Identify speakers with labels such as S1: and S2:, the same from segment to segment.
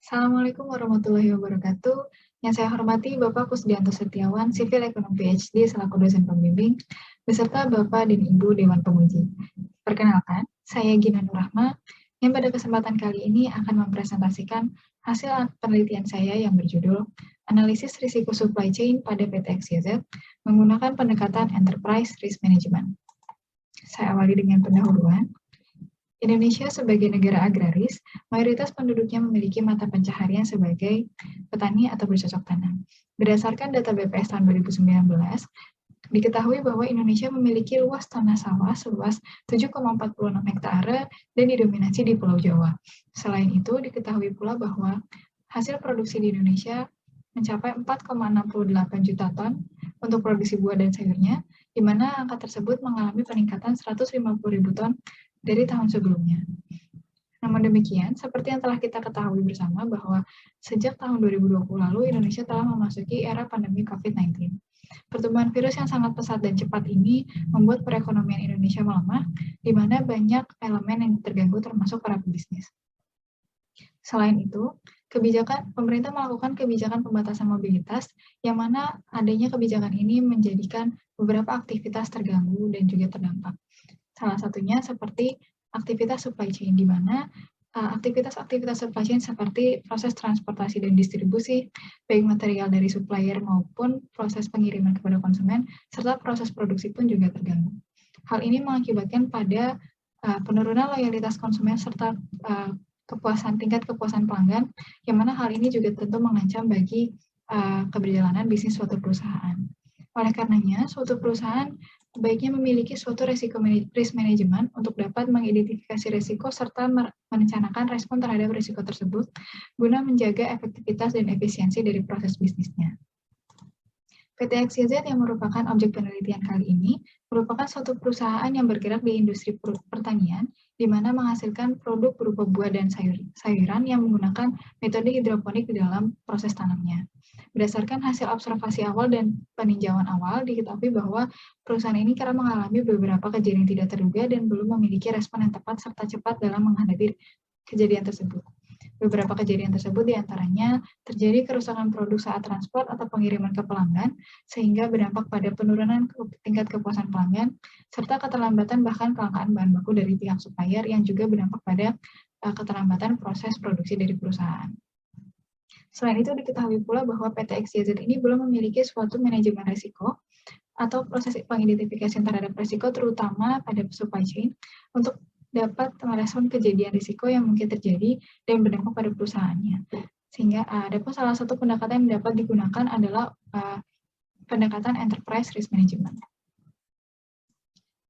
S1: Assalamualaikum warahmatullahi wabarakatuh. Yang saya hormati Bapak Kusdianto Setiawan, Sivil Ekonomi PhD selaku dosen pembimbing, beserta Bapak dan Ibu Dewan Penguji. Perkenalkan, saya Gina Nurrahma, yang pada kesempatan kali ini akan mempresentasikan hasil penelitian saya yang berjudul Analisis Risiko Supply Chain pada PT XYZ menggunakan pendekatan Enterprise Risk Management. Saya awali dengan pendahuluan. Indonesia sebagai negara agraris, mayoritas penduduknya memiliki mata pencaharian sebagai petani atau bercocok tanam. Berdasarkan data BPS tahun 2019, diketahui bahwa Indonesia memiliki luas tanah sawah seluas 7,46 hektare dan didominasi di Pulau Jawa. Selain itu, diketahui pula bahwa hasil produksi di Indonesia mencapai 4,68 juta ton untuk produksi buah dan sayurnya, di mana angka tersebut mengalami peningkatan 150.000 ton dari tahun sebelumnya. Namun demikian, seperti yang telah kita ketahui bersama bahwa sejak tahun 2020 lalu Indonesia telah memasuki era pandemi COVID-19. Pertumbuhan virus yang sangat pesat dan cepat ini membuat perekonomian Indonesia melemah, di mana banyak elemen yang terganggu termasuk para pebisnis. Selain itu, pemerintah melakukan kebijakan pembatasan mobilitas, yang mana adanya kebijakan ini menjadikan beberapa aktivitas terganggu dan juga terdampak. Salah satunya seperti aktivitas supply chain, di mana aktivitas-aktivitas supply chain seperti proses transportasi dan distribusi, baik material dari supplier maupun proses pengiriman kepada konsumen, serta proses produksi pun juga terganggu. Hal ini mengakibatkan pada penurunan loyalitas konsumen serta tingkat kepuasan pelanggan, yang mana hal ini juga tentu mengancam bagi keberjalanan bisnis suatu perusahaan. Oleh karenanya, suatu perusahaan baiknya memiliki suatu risk management untuk dapat mengidentifikasi risiko serta merencanakan respon terhadap risiko tersebut guna menjaga efektivitas dan efisiensi dari proses bisnisnya. PT XYZ yang merupakan objek penelitian kali ini merupakan suatu perusahaan yang bergerak di industri pertanian, di mana menghasilkan produk berupa buah dan sayuran yang menggunakan metode hidroponik di dalam proses tanamnya. Berdasarkan hasil observasi awal dan peninjauan awal, diketahui bahwa perusahaan ini kerap mengalami beberapa kejadian tidak terduga dan belum memiliki respon yang tepat serta cepat dalam menghadapi kejadian tersebut. Beberapa kejadian tersebut diantaranya terjadi kerusakan produk saat transport atau pengiriman ke pelanggan, sehingga berdampak pada penurunan tingkat kepuasan pelanggan, serta keterlambatan bahkan kelangkaan bahan baku dari pihak supplier yang juga berdampak pada keterlambatan proses produksi dari perusahaan. Selain itu, diketahui pula bahwa PT XYZ ini belum memiliki suatu manajemen risiko atau proses pengidentifikasian terhadap risiko, terutama pada supply chain, untuk dapat merespon kejadian risiko yang mungkin terjadi dan berdampak pada perusahaannya. Sehingga ada pun salah satu pendekatan yang dapat digunakan adalah pendekatan Enterprise Risk Management.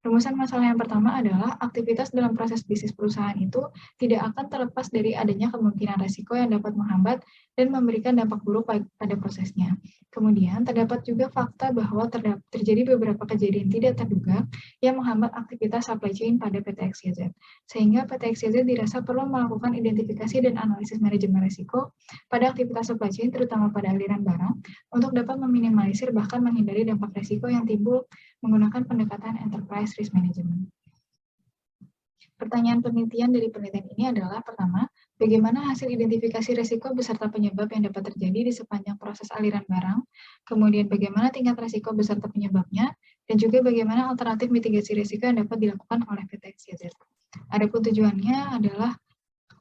S1: Rumusan masalah yang pertama adalah aktivitas dalam proses bisnis perusahaan itu tidak akan terlepas dari adanya kemungkinan risiko yang dapat menghambat dan memberikan dampak buruk pada prosesnya. Kemudian, terdapat juga fakta bahwa terjadi beberapa kejadian tidak terduga yang menghambat aktivitas supply chain pada PT XYZ. Sehingga PT XYZ dirasa perlu melakukan identifikasi dan analisis manajemen risiko pada aktivitas supply chain, terutama pada aliran barang, untuk dapat meminimalisir bahkan menghindari dampak risiko yang timbul menggunakan pendekatan Enterprise Risk Management. Pertanyaan penelitian dari penelitian ini adalah, pertama, bagaimana hasil identifikasi risiko beserta penyebab yang dapat terjadi di sepanjang proses aliran barang, kemudian bagaimana tingkat risiko beserta penyebabnya, dan juga bagaimana alternatif mitigasi risiko yang dapat dilakukan oleh PT XYZ. Adapun tujuannya adalah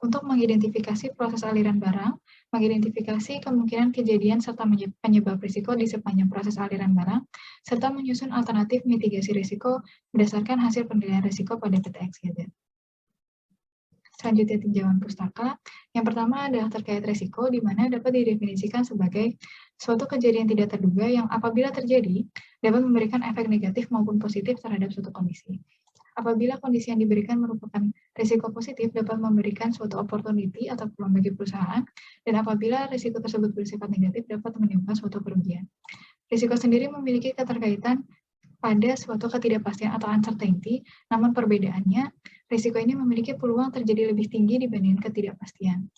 S1: untuk mengidentifikasi proses aliran barang, mengidentifikasi kemungkinan kejadian serta penyebab risiko di sepanjang proses aliran barang, serta menyusun alternatif mitigasi risiko berdasarkan hasil penilaian risiko pada PT XYZ. Selanjutnya, tinjauan pustaka. Yang pertama adalah terkait risiko, di mana dapat didefinisikan sebagai suatu kejadian tidak terduga yang apabila terjadi, dapat memberikan efek negatif maupun positif terhadap suatu kondisi. Apabila kondisi yang diberikan merupakan risiko positif, dapat memberikan suatu opportunity atau peluang bagi perusahaan, dan apabila risiko tersebut bersifat negatif, dapat menimbulkan suatu kerugian. Risiko sendiri memiliki keterkaitan pada suatu ketidakpastian atau uncertainty, namun perbedaannya, risiko ini memiliki peluang terjadi lebih tinggi dibanding ketidakpastian.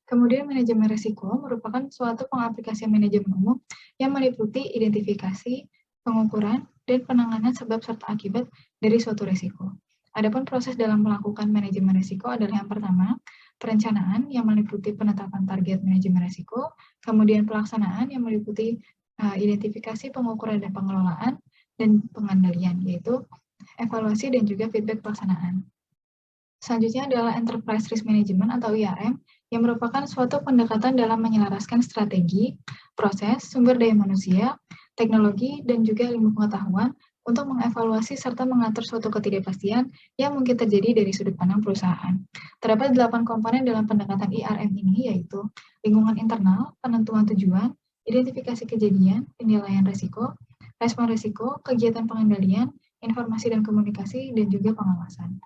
S1: Kemudian, manajemen risiko merupakan suatu pengaplikasian manajemen umum yang meliputi identifikasi, pengukuran, dan penanganan sebab serta akibat dari suatu risiko. Adapun proses dalam melakukan manajemen risiko adalah yang pertama, perencanaan yang meliputi penetapan target manajemen risiko, kemudian pelaksanaan yang meliputi identifikasi, pengukuran, dan pengelolaan, dan pengendalian, yaitu evaluasi dan juga feedback pelaksanaan. Selanjutnya adalah Enterprise Risk Management atau IRM, yang merupakan suatu pendekatan dalam menyelaraskan strategi, proses, sumber daya manusia, teknologi, dan juga ilmu pengetahuan untuk mengevaluasi serta mengatur suatu ketidakpastian yang mungkin terjadi dari sudut pandang perusahaan. Terdapat 8 komponen dalam pendekatan IRM ini, yaitu lingkungan internal, penentuan tujuan, identifikasi kejadian, penilaian risiko, respon risiko, kegiatan pengendalian, informasi dan komunikasi, dan juga pengawasan.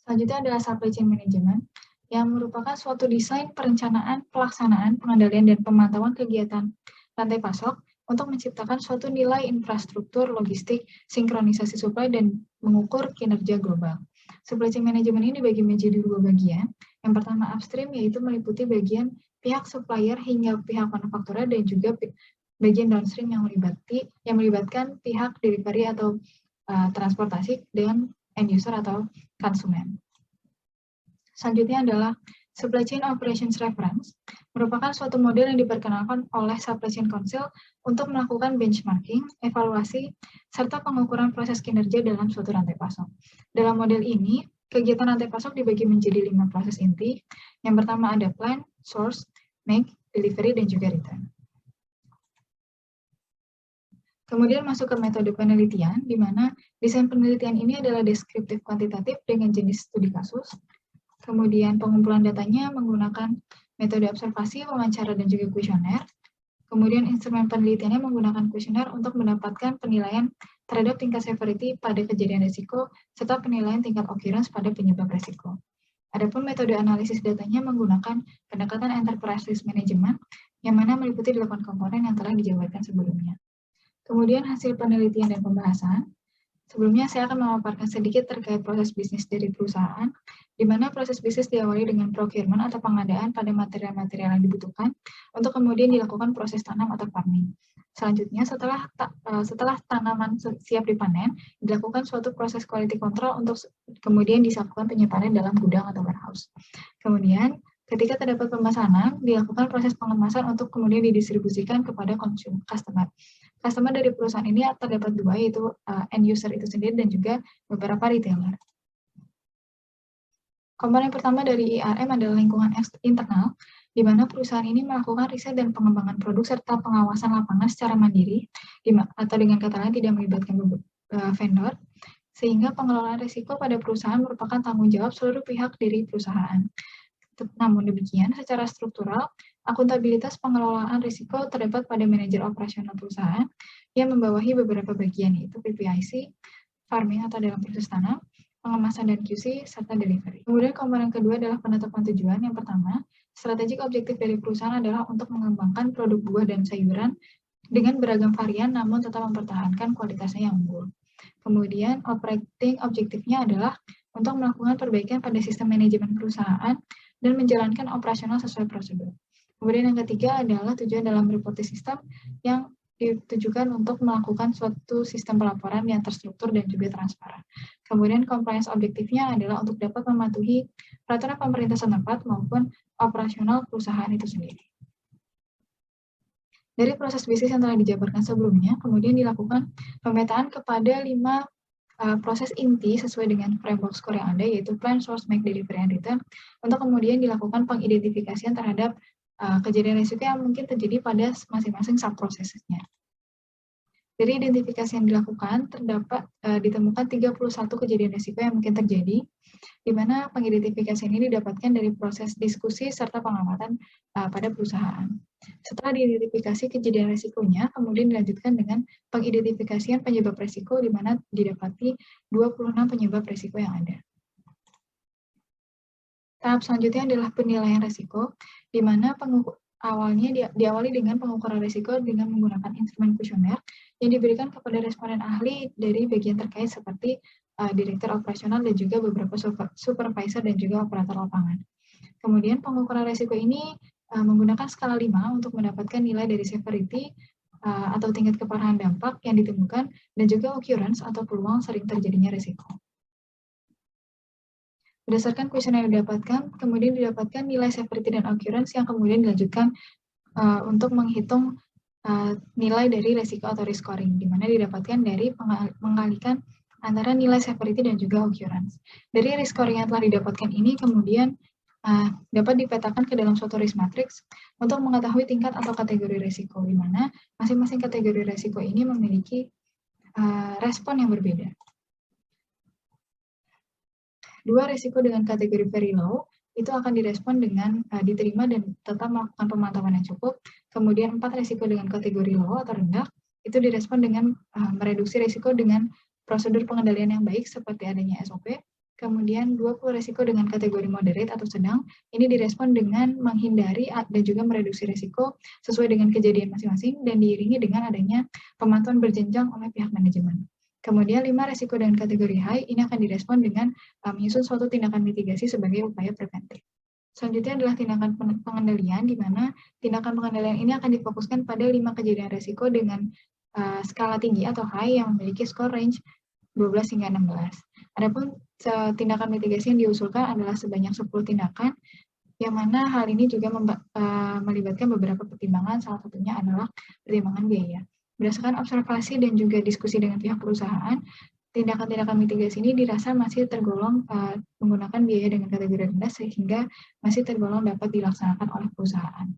S1: Selanjutnya adalah supply chain management, yang merupakan suatu desain, perencanaan, pelaksanaan, pengendalian, dan pemantauan kegiatan rantai pasok untuk menciptakan suatu nilai infrastruktur, logistik, sinkronisasi supply, dan mengukur kinerja global. Supply chain management ini dibagi menjadi 2 bagian. Yang pertama upstream, yaitu meliputi bagian pihak supplier hingga pihak manufaktur, dan juga bagian downstream yang melibatkan pihak delivery atau transportasi dengan end user atau konsumen. Selanjutnya adalah Supply Chain Operations Reference, merupakan suatu model yang diperkenalkan oleh Supply Chain Council untuk melakukan benchmarking, evaluasi, serta pengukuran proses kinerja dalam suatu rantai pasok. Dalam model ini, kegiatan rantai pasok dibagi menjadi 5 proses inti. Yang pertama ada plan, source, make, delivery, dan juga return. Kemudian masuk ke metode penelitian, di mana desain penelitian ini adalah deskriptif kuantitatif dengan jenis studi kasus. Kemudian pengumpulan datanya menggunakan metode observasi, wawancara, dan juga kuesioner. Kemudian instrumen penelitiannya menggunakan kuesioner untuk mendapatkan penilaian terhadap tingkat severity pada kejadian risiko, serta penilaian tingkat occurrence pada penyebab risiko. Adapun metode analisis datanya menggunakan pendekatan enterprise risk management, yang mana meliputi 8 komponen yang telah dijabarkan sebelumnya. Kemudian hasil penelitian dan pembahasan. Sebelumnya saya akan memaparkan sedikit terkait proses bisnis dari perusahaan, di mana proses bisnis diawali dengan procurement atau pengadaan pada material-material yang dibutuhkan, untuk kemudian dilakukan proses tanam atau farming. Selanjutnya, setelah tanaman siap dipanen, dilakukan suatu proses quality control untuk kemudian dilakukan penyimpanan dalam gudang atau warehouse. Kemudian, ketika terdapat pemesanan, dilakukan proses pengemasan untuk kemudian didistribusikan kepada customer. Customer dari perusahaan ini terdapat 2, yaitu end user itu sendiri dan juga beberapa retailer. Komponen pertama dari IRM adalah lingkungan internal, di mana perusahaan ini melakukan riset dan pengembangan produk serta pengawasan lapangan secara mandiri, atau dengan kata lain tidak melibatkan vendor, sehingga pengelolaan risiko pada perusahaan merupakan tanggung jawab seluruh pihak dari perusahaan. Namun demikian, secara struktural, akuntabilitas pengelolaan risiko terdapat pada manajer operasional perusahaan yang membawahi beberapa bagian, yaitu PPIC, farming atau dalam proses tanam, pengemasan dan QC, serta delivery. Kemudian komponen kedua adalah penetapan tujuan. Yang pertama, strategik objektif dari perusahaan adalah untuk mengembangkan produk buah dan sayuran dengan beragam varian, namun tetap mempertahankan kualitasnya yang unggul. Kemudian, operating objektifnya adalah untuk melakukan perbaikan pada sistem manajemen perusahaan dan menjalankan operasional sesuai prosedur. Kemudian yang ketiga adalah tujuan dalam reporting system yang ditujukan untuk melakukan suatu sistem pelaporan yang terstruktur dan juga transparan. Kemudian compliance objektifnya adalah untuk dapat mematuhi peraturan pemerintah setempat maupun operasional perusahaan itu sendiri. Dari proses bisnis yang telah dijabarkan sebelumnya, kemudian dilakukan pemetaan kepada 5 proses inti sesuai dengan framework score yang ada, yaitu plan, source, make, delivery, and return, untuk kemudian dilakukan pengidentifikasian terhadap kejadian risiko yang mungkin terjadi pada masing-masing subprosesnya. Dari identifikasi yang dilakukan, ditemukan 31 kejadian risiko yang mungkin terjadi, di mana pengidentifikasian ini didapatkan dari proses diskusi serta pengamatan pada perusahaan. Setelah diidentifikasi kejadian risikonya, kemudian dilanjutkan dengan pengidentifikasian penyebab risiko, di mana didapati 26 penyebab risiko yang ada. Tahap selanjutnya adalah penilaian risiko, di mana awalnya diawali dengan pengukuran risiko dengan menggunakan instrumen kuesioner yang diberikan kepada responden ahli dari bagian terkait seperti direktur operasional dan juga beberapa supervisor dan juga operator lapangan. Kemudian pengukuran risiko ini menggunakan skala 5 untuk mendapatkan nilai dari severity atau tingkat keparahan dampak yang ditemukan dan juga occurrence atau peluang sering terjadinya risiko. Berdasarkan kuesioner yang didapatkan, kemudian didapatkan nilai severity dan occurrence yang kemudian dilanjutkan untuk menghitung nilai dari resiko atau risk scoring, di mana didapatkan dari mengalikan antara nilai severity dan juga occurrence. Dari risk scoring yang telah didapatkan ini kemudian dapat dipetakan ke dalam suatu risk matrix untuk mengetahui tingkat atau kategori risiko, di mana masing-masing kategori risiko ini memiliki respon yang berbeda. Dua risiko dengan kategori very low itu akan direspon dengan diterima dan tetap melakukan pemantauan yang cukup. Kemudian 4 risiko dengan kategori low atau rendah itu direspon dengan mereduksi risiko dengan prosedur pengendalian yang baik seperti adanya SOP. Kemudian 20 risiko dengan kategori moderate atau sedang, ini direspon dengan menghindari dan juga mereduksi risiko sesuai dengan kejadian masing-masing dan diiringi dengan adanya pemantauan berjenjang oleh pihak manajemen. Kemudian 5 risiko dengan kategori high, ini akan direspon dengan menyusun suatu tindakan mitigasi sebagai upaya preventif. Selanjutnya adalah tindakan pengendalian, di mana tindakan pengendalian ini akan difokuskan pada 5 kejadian risiko dengan skala tinggi atau high yang memiliki skor range 12 hingga 16. Adapun tindakan mitigasi yang diusulkan adalah sebanyak 10 tindakan, yang mana hal ini juga melibatkan beberapa pertimbangan, salah satunya adalah pertimbangan biaya. Berdasarkan observasi dan juga diskusi dengan pihak perusahaan, tindakan-tindakan mitigasi ini dirasa masih tergolong menggunakan biaya dengan kategori rendah sehingga masih tergolong dapat dilaksanakan oleh perusahaan.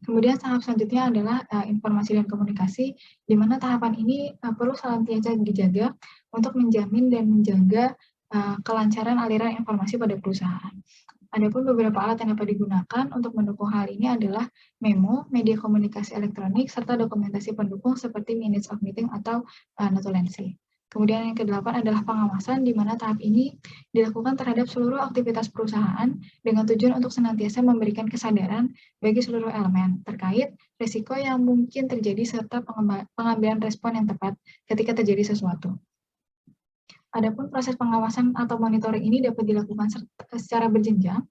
S1: Kemudian tahap selanjutnya adalah informasi dan komunikasi, di mana tahapan ini perlu senantiasa dijaga untuk menjamin dan menjaga kelancaran aliran informasi pada perusahaan. Adapun beberapa alat yang dapat digunakan untuk mendukung hal ini adalah memo, media komunikasi elektronik, serta dokumentasi pendukung seperti minutes of meeting atau notulensi. Kemudian yang ke-8 adalah pengawasan, di mana tahap ini dilakukan terhadap seluruh aktivitas perusahaan dengan tujuan untuk senantiasa memberikan kesadaran bagi seluruh elemen terkait risiko yang mungkin terjadi serta pengambilan respon yang tepat ketika terjadi sesuatu. Adapun proses pengawasan atau monitoring ini dapat dilakukan secara berjenjang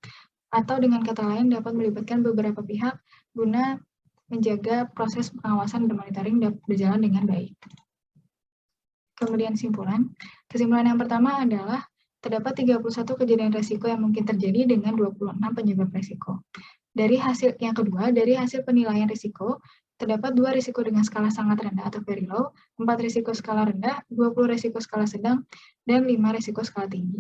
S1: atau dengan kata lain dapat melibatkan beberapa pihak guna menjaga proses pengawasan dan monitoring dapat berjalan dengan baik. Kemudian kesimpulan yang pertama adalah terdapat 31 kejadian risiko yang mungkin terjadi dengan 26 penyebab risiko. Dari hasil penilaian risiko, terdapat 2 risiko dengan skala sangat rendah atau very low, 4 risiko skala rendah, 20 risiko skala sedang, dan 5 risiko skala tinggi.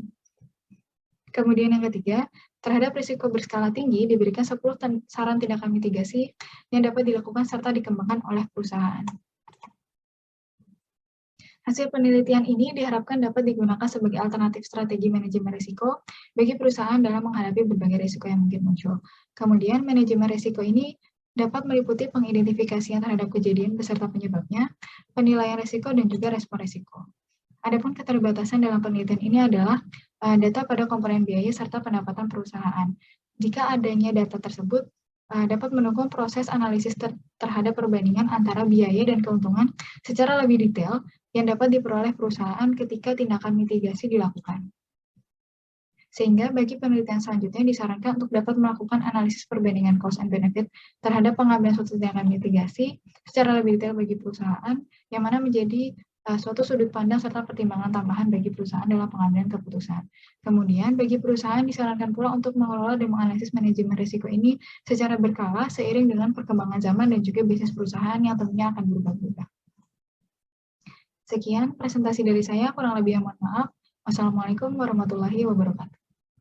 S1: Kemudian yang ketiga, terhadap risiko berskala tinggi diberikan 10 saran tindakan mitigasi yang dapat dilakukan serta dikembangkan oleh perusahaan. Hasil penelitian ini diharapkan dapat digunakan sebagai alternatif strategi manajemen risiko bagi perusahaan dalam menghadapi berbagai risiko yang mungkin muncul. Kemudian, manajemen risiko ini dapat meliputi pengidentifikasian terhadap kejadian beserta penyebabnya, penilaian risiko, dan juga respon risiko. Adapun keterbatasan dalam penelitian ini adalah data pada komponen biaya serta pendapatan perusahaan. Jika adanya data tersebut, dapat mendukung proses analisis terhadap perbandingan antara biaya dan keuntungan secara lebih detail yang dapat diperoleh perusahaan ketika tindakan mitigasi dilakukan. Sehingga bagi penelitian selanjutnya disarankan untuk dapat melakukan analisis perbandingan cost and benefit terhadap pengambilan suatu tindakan mitigasi secara lebih detail bagi perusahaan, yang mana menjadi suatu sudut pandang serta pertimbangan tambahan bagi perusahaan dalam pengambilan keputusan. Kemudian, bagi perusahaan disarankan pula untuk mengelola dan menganalisis manajemen risiko ini secara berkala seiring dengan perkembangan zaman dan juga bisnis perusahaan yang tentunya akan berubah-ubah. Sekian presentasi dari saya, kurang lebih mohon maaf. Wassalamualaikum warahmatullahi wabarakatuh.